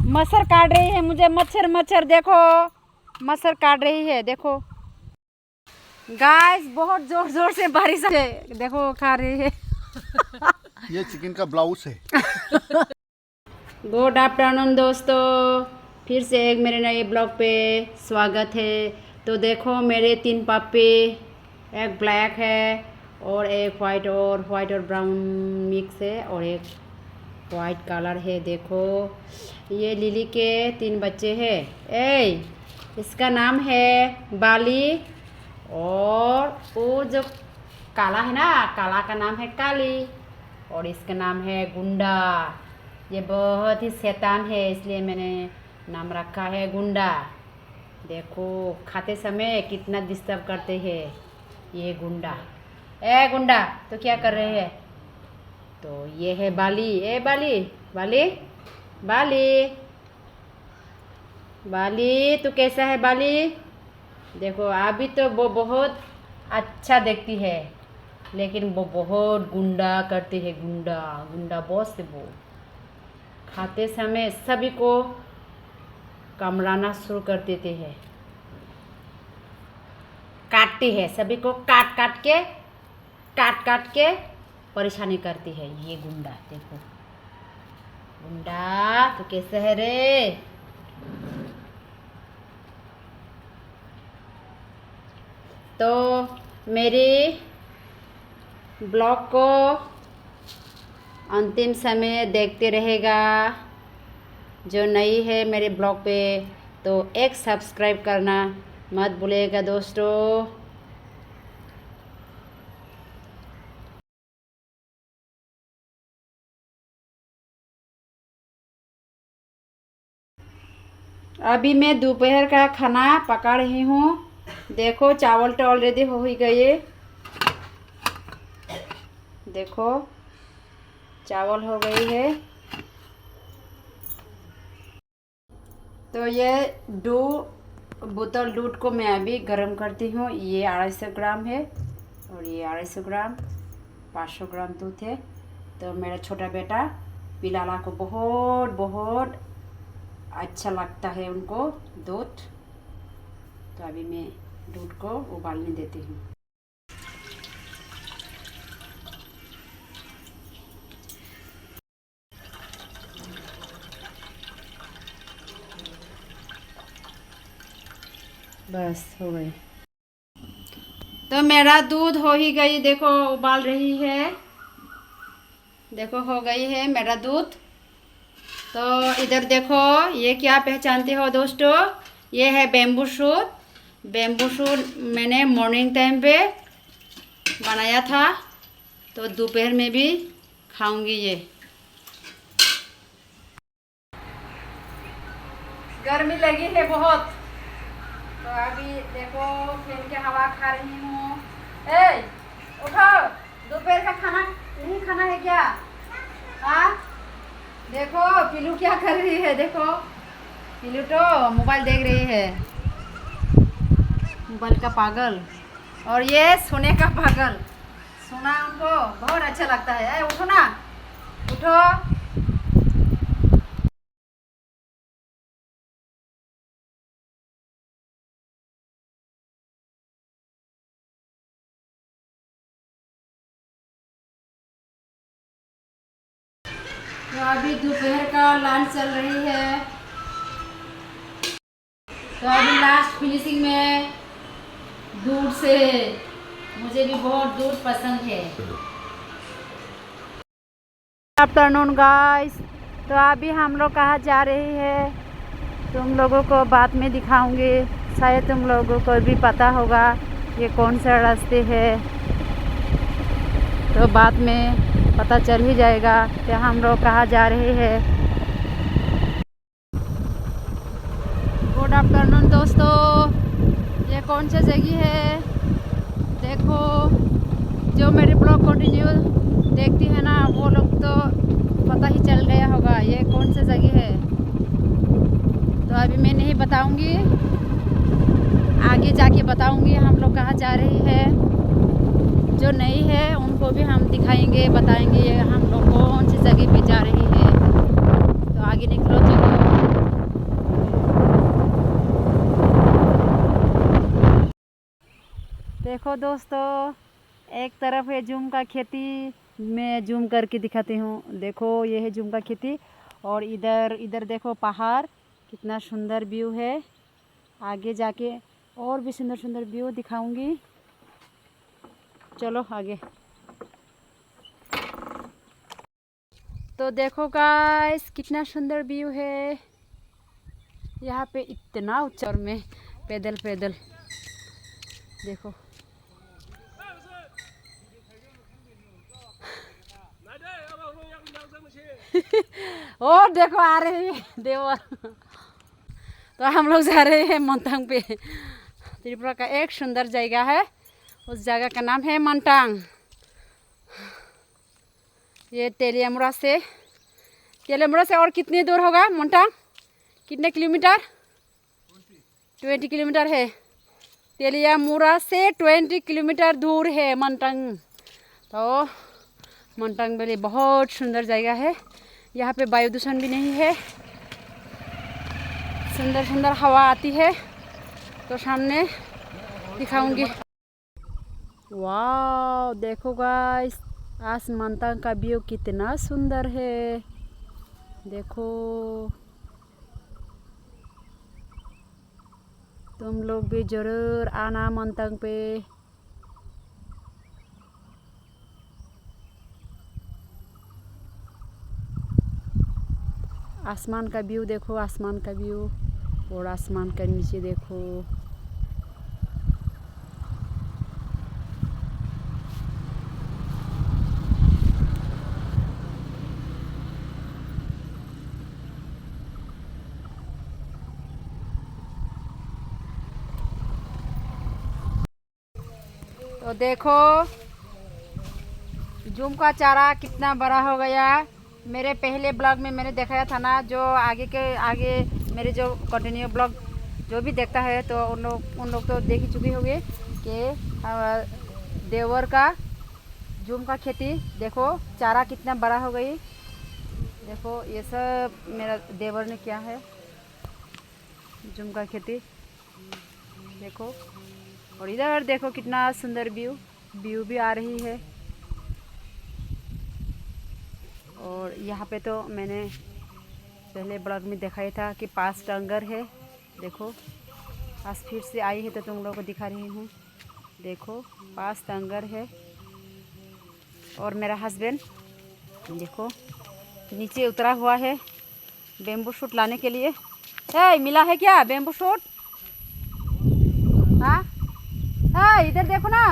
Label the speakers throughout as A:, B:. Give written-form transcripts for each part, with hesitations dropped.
A: मच्छर काट रही है मुझे। मच्छर मच्छर देखो, मच्छर काट रही है। देखो गाइस, बहुत जोर जोर से बारिश है। देखो खा रही है।
B: ये चिकन का ब्लाउज है।
A: गुड आफ्टरनून दोस्तों, फिर से एक मेरे नए ब्लॉग पे स्वागत है। तो देखो मेरे 3 पप्पी, एक ब्लैक है और एक वाइट और ब्राउन मिक्स है और एक वाइट कलर है। देखो ये लिली के 3 बच्चे हैं। इसका नाम है बाली और वो जो काला है ना, काला का नाम है काली और इसका नाम है गुंडा। ये बहुत ही शैतान है इसलिए मैंने नाम रखा है गुंडा। देखो खाते समय कितना डिस्टर्ब करते हैं ये गुंडा। गुंडा तो क्या कर रहे हैं? तो ये है बाली। बाली बाली बाली बाली, तो कैसा है बाली? देखो अभी तो वो बहुत अच्छा देखती है लेकिन वो बहुत गुंडा करती है। गुंडा गुंडा बॉस है वो। खाते समय सभी को कामड़ाना शुरू कर देते हैं, काटती है सभी को, काट काट के परेशानी करती है ये गुंडा। देखो गुंडा तो कैसे है रे? तो मेरी ब्लॉग को अंतिम समय देखते रहेगा। जो नई है मेरे ब्लॉग पे तो एक सब्सक्राइब करना मत भूलिएगा दोस्तों। अभी मैं दोपहर का खाना पका रही हूँ। देखो चावल तो ऑलरेडी हो ही गए। देखो चावल हो गई है। तो ये बोतल दूध को मैं अभी गर्म करती हूँ। ये 250 ग्राम है और ये 250 ग्राम, 500 ग्राम दूध है। तो मेरा छोटा बेटा पिलाला को बहुत बहुत अच्छा लगता है उनको दूध। तो अभी मैं दूध को उबालने देती हूँ। बस हो गई। तो मेरा दूध हो ही गई। देखो उबाल रही है। देखो हो गई है मेरा दूध। तो इधर देखो ये क्या पहचानते हो दोस्तों? ये है बेम्बू शूट। बेम्बू शूट मैंने मॉर्निंग टाइम पे बनाया था तो दोपहर में भी खाऊंगी ये। गर्मी लगी है बहुत तो अभी देखो फैन की हवा खा रही हूँ। उठो, दोपहर का खाना नहीं खाना है क्या? हाँ देखो पिलू क्या कर रही है। देखो पिलू तो मोबाइल देख रही है, मोबाइल का पागल। और ये सोने का पागल। सोना उनको बहुत अच्छा लगता है। उठो ना, उठो। तो अभी दोपहर का लंच चल रही है। तो अभी लास्ट फिनिशिंग में दूध से, मुझे भी बहुत दूध पसंद है। आफ्टरनून गाइस, तो अभी हम लोग कहाँ जा रही है तुम लोगों को बाद में दिखाऊंगी। शायद तुम लोगों को भी पता होगा ये कौन सा रास्ते है। तो बाद में पता चल ही जाएगा कि हम लोग कहाँ जा रहे हैं। गुड आफ्टरनून दोस्तों, ये कौन सा जगह है? देखो जो मेरे ब्लॉग कंटिन्यू देखती है ना वो लोग तो पता ही चल गया होगा ये कौन सा जगह है। तो अभी मैं नहीं बताऊंगी, आगे जाके बताऊंगी हम लोग कहाँ जा रही है। जो नई है उनको भी हम दिखाएंगे, बताएंगे हम लोग कौन सी जगह पे जा रही है। तो आगे निकलो चलो। देखो दोस्तों, एक तरफ है जूम का खेती, मैं जूम करके दिखाती हूँ। देखो ये है जूम का खेती, और इधर इधर देखो पहाड़, कितना सुंदर व्यू है। आगे जाके और भी सुंदर सुंदर व्यू दिखाऊंगी। चलो आगे। तो देखो गाइस, कितना सुंदर व्यू है यहाँ पे, इतना ऊंचा, और मैं पैदल पैदल देखो। और देखो आ रहे हैं देवर। तो हम लोग जा रहे हैं मंटांग पे। त्रिपुरा का एक सुंदर जगह है, उस जगह का नाम है मंटांग। ये तेलियामुड़ा से और कितनी दूर होगा मंटांग? कितने किलोमीटर? 20 किलोमीटर है। तेलियामुड़ा से 20 किलोमीटर दूर है मंटांग। तो मंटांग वैली बहुत सुंदर जगह है। यहाँ पे वायु दूषण भी नहीं है, सुंदर सुंदर हवा आती है। तो सामने दिखाऊंगी। वाह देखो गाइस, आज मंटांग का व्यू कितना सुंदर है। देखो तुम लोग भी जरूर आना मंटांग पे। आसमान का व्यू देखो, आसमान का व्यू, और आसमान का नीचे देखो। तो देखो जूम का चारा कितना बड़ा हो गया। मेरे पहले ब्लॉग में मैंने दिखाया था ना, जो आगे मेरे जो कंटिन्यू ब्लॉग जो भी देखता है तो उन लोग तो देख ही चुके होंगे कि देवर का जूम का खेती देखो, चारा कितना बड़ा हो गई। देखो ये सब मेरा देवर ने किया है, जूम का खेती देखो। और इधर देखो कितना सुंदर व्यू भी आ रही है। और यहाँ पे तो मैंने पहले ब्लॉग में दिखाया था कि 5 डंगर है। देखो आज फिर से आई है तो तुम लोगों को दिखा रही हूँ। देखो 5 डंगर है। और मेरा हस्बैंड देखो नीचे उतरा हुआ है बेम्बू शूट लाने के लिए। मिला है क्या बेम्बू शूट? हाँ इधर देखो ना।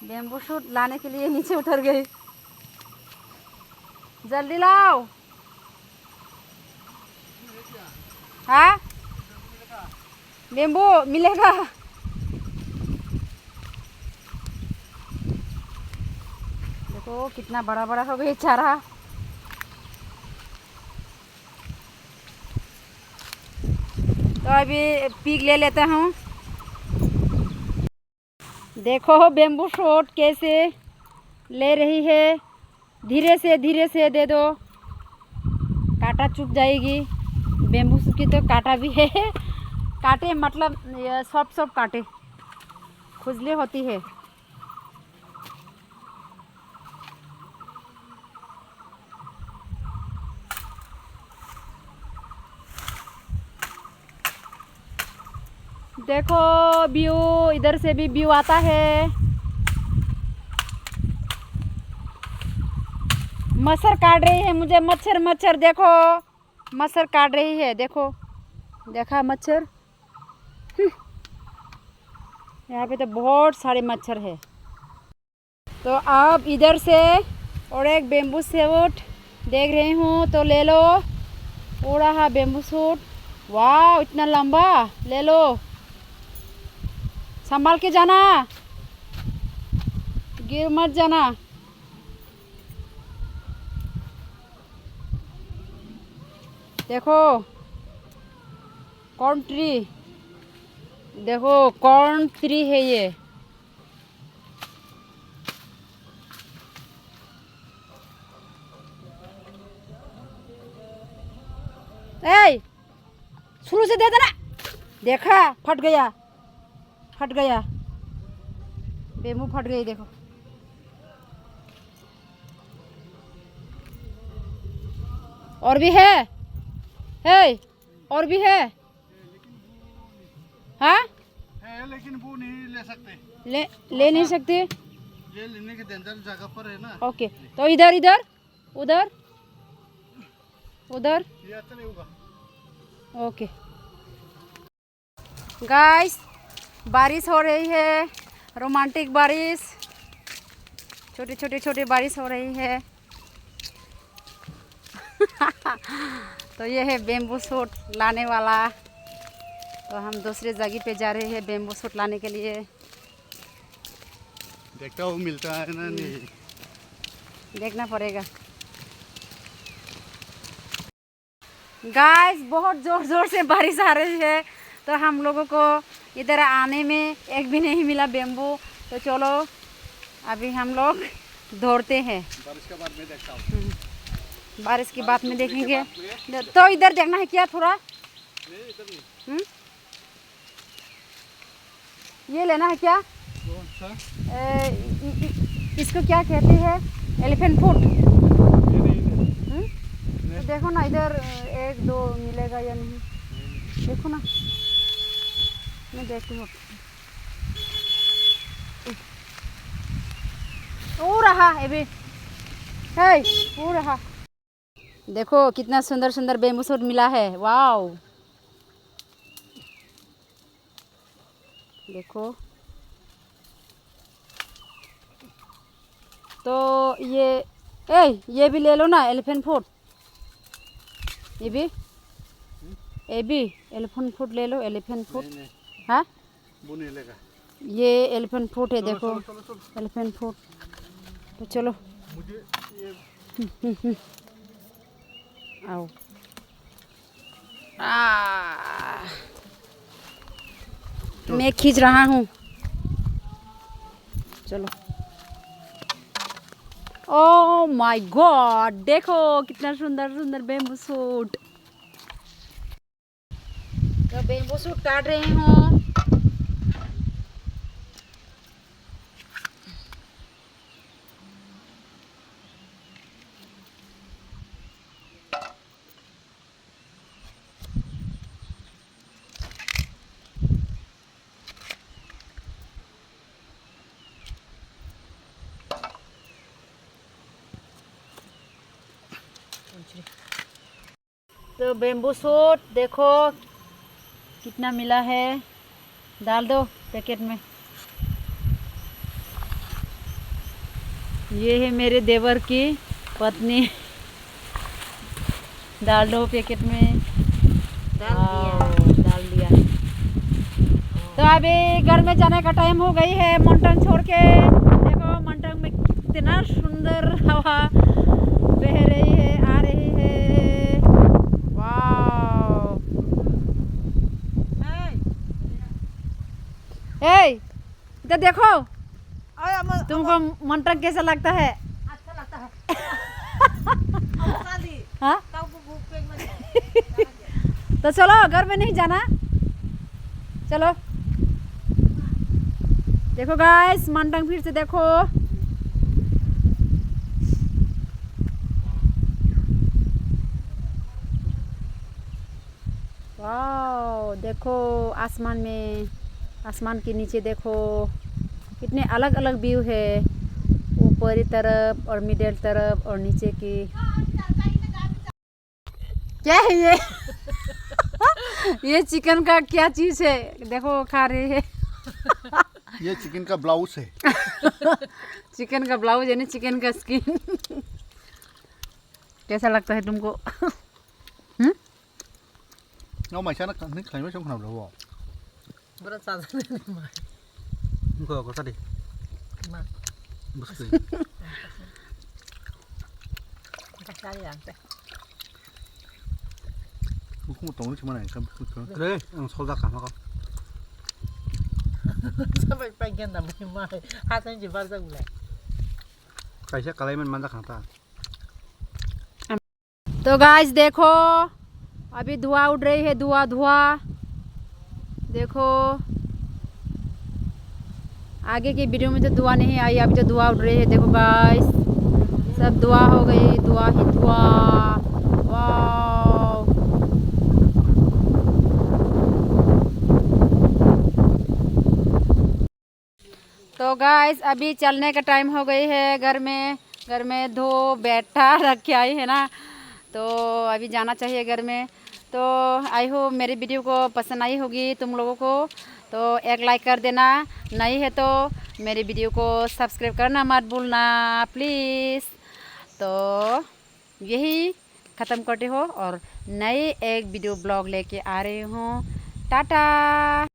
A: बेम्बू शूट लाने के लिए नीचे उतर गई। जल्दी लाओ। हाँ बेम्बू मिलेगा। देखो कितना बड़ा बड़ा हो गया चारा। तो अभी पीक ले लेता हूँ। देखो बेम्बू शूट कैसे ले रही है, धीरे से दे दो, कांटा चुभ जाएगी। बेम्बू शूट की तो कांटा भी है। कांटे मतलब सॉफ्ट कांटे, खुजली होती है। देखो व्यू, इधर से भी व्यू आता है। मच्छर काट रही है मुझे, मच्छर देखो, मच्छर काट रही है। देखो देखा मच्छर। यहाँ पे तो बहुत सारे मच्छर है। तो अब इधर से और एक बेम्बू शूट देख रही हूँ, तो ले लो। वो रहा बेम्बू शूट। वाह इतना लंबा, ले लो, संभाल के जाना, गिर मत जाना। देखो कॉर्न ट्री, देखो कॉर्न ट्री है ये। शुरू से दे देना। देखा फट गया, फट गया, बेम्बू फट गई देखो। और भी है, और भी है। हाँ
B: है लेकिन वो नहीं ले सकते।
A: ले नहीं सकते।
B: ये लेने के डेंजर जगह पर है ना।
A: ओके, तो इधर इधर उधर उधर।
B: ये अच्छा नहीं होगा।
A: ओके गाइस, बारिश हो रही है, रोमांटिक बारिश, छोटे बारिश हो रही है। तो ये है बेम्बू सूट लाने वाला। तो हम दूसरे जगह पे जा रहे हैं बेम्बू सूट लाने के लिए।
B: देखता हूँ मिलता है ना नहीं।
A: देखना पड़ेगा। गाइस बहुत ज़ोर ज़ोर से बारिश आ रही है, तो हम लोगों को इधर आने में एक भी नहीं मिला बेम्बू। तो चलो अभी हम लोग दौड़ते हैं।
B: बारिश के बाद में देखता हूँ।
A: बारिश की बात में देखेंगे। तो इधर देखना है क्या थोड़ा? ये लेना है क्या?
B: कौन सा?
A: इसको क्या कहते हैं? एलिफेंट फूट। तो देखो ना इधर एक दो मिलेगा या नहीं, देखो ना, मैं देखती हूँ। वो रहा अभी है, वो रहा। देखो कितना सुंदर सुंदर बेम्बू सूट मिला है। वाओ देखो। तो ये भी ले लो ना, एलिफेंट फूट। ये भी एलिफेंट फूट ले लो, एलिफेंट फूट। हाँ
B: वो नहीं लेगा।
A: ये एलिफेंट फूट है, देखो एलिफेंट फूट। तो चलो
B: मुझे ये
A: आओ। मैं खींच रहा हूँ, चलो। ओह माय गॉड, देखो कितना सुंदर सुंदर बेम्बू सूट। तो बेम्बू सूट काट रही हूँ। तो बेम्बू सूट देखो कितना मिला है, डाल दो पैकेट में। ये है मेरे देवर की पत्नी, डाल दो पैकेट में। डाल दिया। तो अभी घर में जाने का टाइम हो गई है, मंटन छोड़ के। देखो मंटन में कितना सुंदर हवा बह रही है, आ रही है। वाव। इधर देखो, तुमको मंटन कैसा लगता है?
C: अच्छा लगता है।
A: हाँ? तो चलो घर में नहीं जाना, चलो। देखो गाइस मंटन फिर से देखो। वाओ देखो आसमान में, आसमान के नीचे देखो कितने अलग अलग व्यू है, ऊपरी तरफ और मिडिल तरफ और नीचे की। क्या है ये? ये चिकन का क्या चीज है? देखो खा रहे हैं।
B: ये चिकन का ब्लाउज है।
A: चिकन का ब्लाउज यानी चिकन का स्किन। कैसा लगता है तुमको?
B: nó mày sao nó thấy mấy trong nào đâu
C: Berat saja nih mah.
B: Enggak kok tadi
C: Mah.
B: Buski.
C: Kasih ya teh.
B: Không một tống cuma này kan
D: 그래, 응, solda 감아가.
C: Sampai pengen namanya mah. Hasan jibar sa gulay.
D: कैसे कलाई में मंदा खाता.
A: तो guys देखो अभी धुआं उड़ रही है, धुआं देखो आगे की वीडियो में तो धुआं नहीं आई, अभी तो धुआं उड़ रही है। देखो गाइस, सब धुआं हो गई, धुआं ही धुआं। वाह, तो गाइस अभी चलने का टाइम हो गई है। घर में दो बैठा रख के आई है ना, तो अभी जाना चाहिए घर में। तो आई होप मेरी वीडियो को पसंद आई होगी तुम लोगों को, तो एक लाइक कर देना, नहीं है तो मेरी वीडियो को सब्सक्राइब करना मत भूलना प्लीज़। तो यही ख़त्म करते हो और नए एक वीडियो ब्लॉग लेके आ रही हूँ। टाटा।